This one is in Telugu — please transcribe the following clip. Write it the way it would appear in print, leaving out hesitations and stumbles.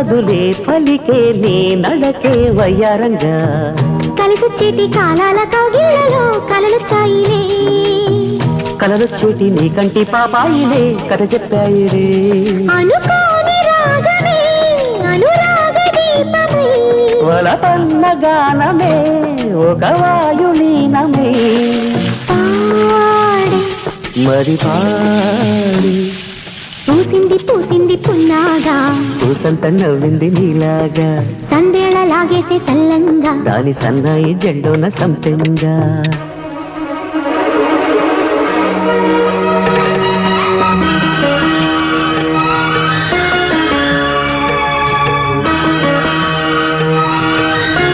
నదులే పలికే నీ నడకే వయ్యారంగా కలిసొచ్చేటి కాలాల కౌగిళ్ళలో కలలొచ్చాయిలే కలలొచ్చేటి నీ కంటి పాపాయిలే కథ చెప్పాయిలే అనుకోని రాగమే అనురాగ దీపమై వలపన్న గానమే ఒక వాయులీనమే పాడే మరి పాడి పూసింది పూసింది పున్నాగా పూసంత నవ్వింది నీలాగా సందేళ లాగేసే సల్లంగా దాని సన్నాయి జెండోన సంపెంగా